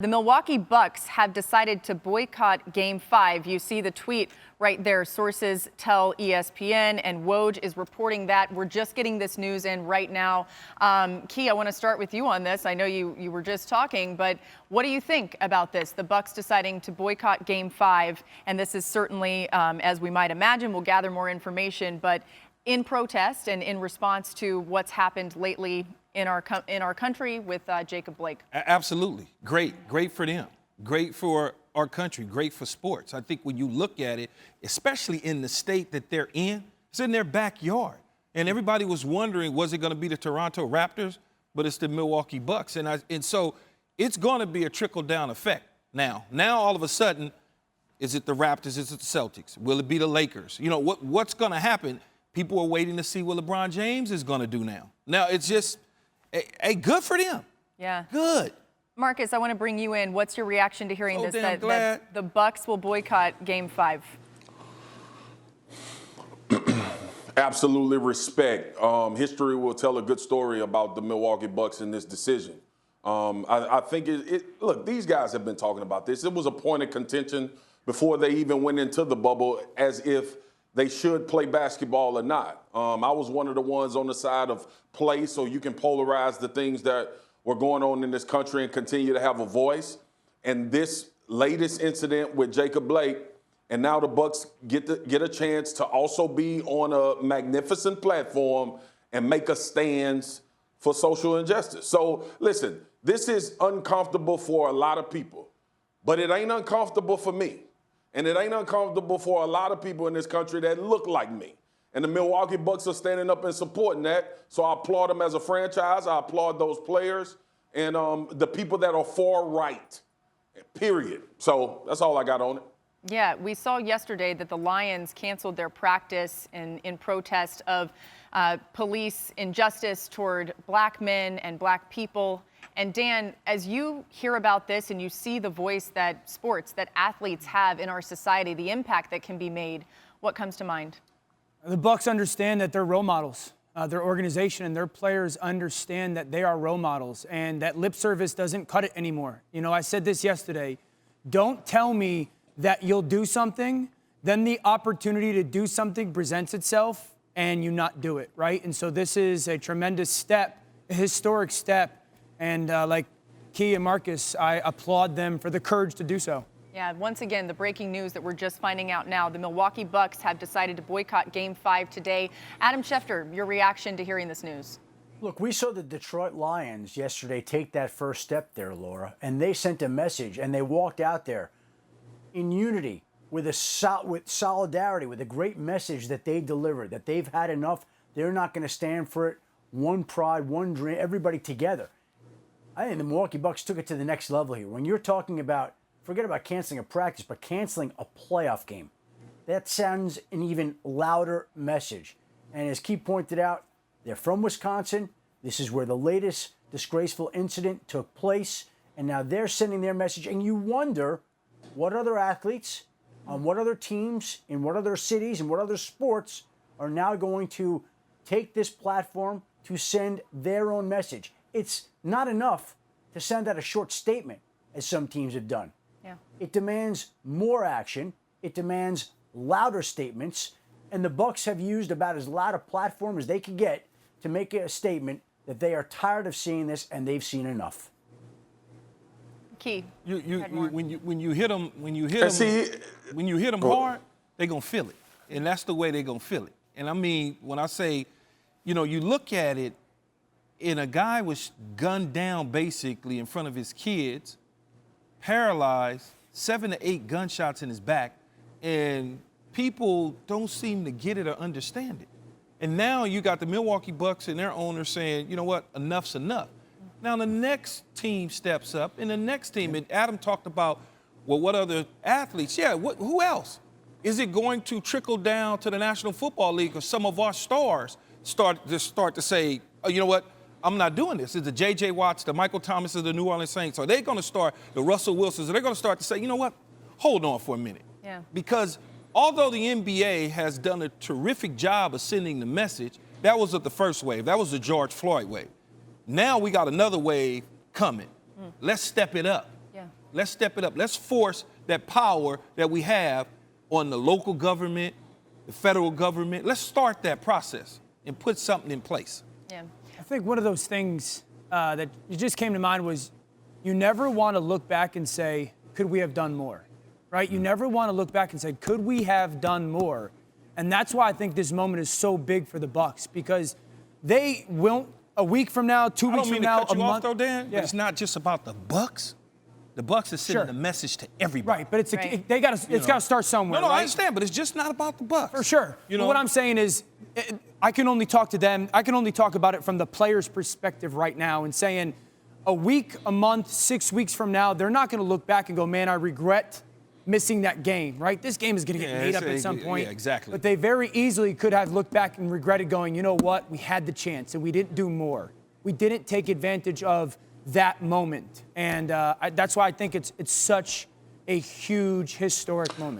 The Milwaukee Bucks have decided to boycott Game 5. You see the tweet right there. Sources tell ESPN, and Woj is reporting that. We're just getting this news in right now. Key, I want to start with you on this. I know you were just talking, but what do you think about this? The Bucks deciding to boycott Game 5, and this is certainly, as we might imagine, we'll gather more information, but in protest and in response to what's happened lately in our country with Jacob Blake. Absolutely. Great for them. Great for our country. Great for sports. I think when you look at it, especially in the state that they're in, it's in their backyard. And everybody was wondering, was it going to be the Toronto Raptors? But it's the Milwaukee Bucks. And so it's going to be a trickle-down effect now. Now, all of a sudden, is it the Raptors? Is it the Celtics? Will it be the Lakers? You know, what's going to happen? People are waiting to see what LeBron James is going to do now. Now, it's just... Hey, good for them. Yeah. Good. Marcus, I want to bring you in. What's your reaction to hearing this, that the Bucks will boycott Game 5? Absolutely respect. History will tell a good story about the Milwaukee Bucks in this decision. I think look, these guys have been talking about this. It was a point of contention before they even went into the bubble as if they should play basketball or not. I was one of the ones on the side of play so you can polarize the things that were going on in this country and continue to have a voice. And this latest incident with Jacob Blake, and now the Bucks get a chance to also be on a magnificent platform and make a stance for social injustice. So listen, this is uncomfortable for a lot of people, but it ain't uncomfortable for me. And it ain't uncomfortable for a lot of people in this country that look like me. And the Milwaukee Bucks are standing up and supporting that. So I applaud them as a franchise. I applaud those players and the people that are far right, period. So that's all I got on it. Yeah, we saw yesterday that the Lions canceled their practice in protest of police injustice toward black men and black people. And Dan, as you hear about this and you see the voice that sports, that athletes have in our society, the impact that can be made, what comes to mind? The Bucks understand that they're role models. Their organization and their players understand that they are role models and that lip service doesn't cut it anymore. You know, I said this yesterday. Don't tell me that you'll do something, then the opportunity to do something presents itself and you not do it, right? And so this is a tremendous step, a historic step. And like Key and Marcus, I applaud them for the courage to do so. Yeah, once again, the breaking news that we're just finding out now, the Milwaukee Bucks have decided to boycott Game 5 today. Adam Schefter, your reaction to hearing this news? Look, we saw the Detroit Lions yesterday take that first step there, Laura, and they sent a message, and they walked out there in unity with solidarity, with a great message that they delivered, that they've had enough. They're not going to stand for it. One pride, one dream, everybody together. I think the Milwaukee Bucks took it to the next level here. When you're talking about, forget about canceling a practice, but canceling a playoff game, that sounds an even louder message. And as Key pointed out, they're from Wisconsin. This is where the latest disgraceful incident took place. And now they're sending their message. And you wonder what other athletes on what other teams in what other cities and what other sports are now going to take this platform to send their own message. It's not enough to send out a short statement, as some teams have done. Yeah. It demands more action. It demands louder statements. And the Bucks have used about as loud a platform as they could get to make a statement that they are tired of seeing this and they've seen enough. Key. When you hit them hard, they're gonna feel it, and that's the way they're gonna feel it. And I mean, when I say, you know, you look at it. And a guy was gunned down basically in front of his kids, paralyzed, 7 to 8 gunshots in his back, and people don't seem to get it or understand it. And now you got the Milwaukee Bucks and their owner saying, you know what, enough's enough. Now the next team steps up, and the next team, and Adam talked about, well, what other athletes? Yeah, who else? Is it going to trickle down to the National Football League or some of our stars start to say, oh, you know what? I'm not doing this. It's the J.J. Watts, the Michael Thomas of the New Orleans Saints. Are they going to start, the Russell Wilsons, are they going to start to say, you know what, hold on for a minute. Yeah. Because although the NBA has done a terrific job of sending the message, that was the first wave. That was the George Floyd wave. Now we got another wave coming. Let's step it up. Yeah. Let's step it up. Let's force that power that we have on the local government, the federal government. Let's start that process and put something in place. Yeah. I think one of those things that just came to mind was you never want to look back and say, could we have done more? Right? You never want to look back and say, could we have done more? And that's why I think this moment is so big for the Bucks, because they won't, a week from now, 2 weeks from now, I don't mean to cut you a off, month. though, Dan, Yeah. but it's not just about the Bucks. The Bucks is sending Sure. a message to everybody. Right, but it's Right. they got to it's got to start somewhere. No, right? I understand, but it's just not about the Bucks. For sure. You But know what I'm saying is, I can only talk to them. I can only talk about it from the player's perspective right now, and saying, a week, a month, 6 weeks from now, they're not going to look back and go, man, I regret missing that game, right? This game is going to get made up at some point. Yeah, exactly. But they very easily could have looked back and regretted going, you know what? We had the chance and we didn't do more. We didn't take advantage of that moment. And that's why I think it's such a huge historic moment.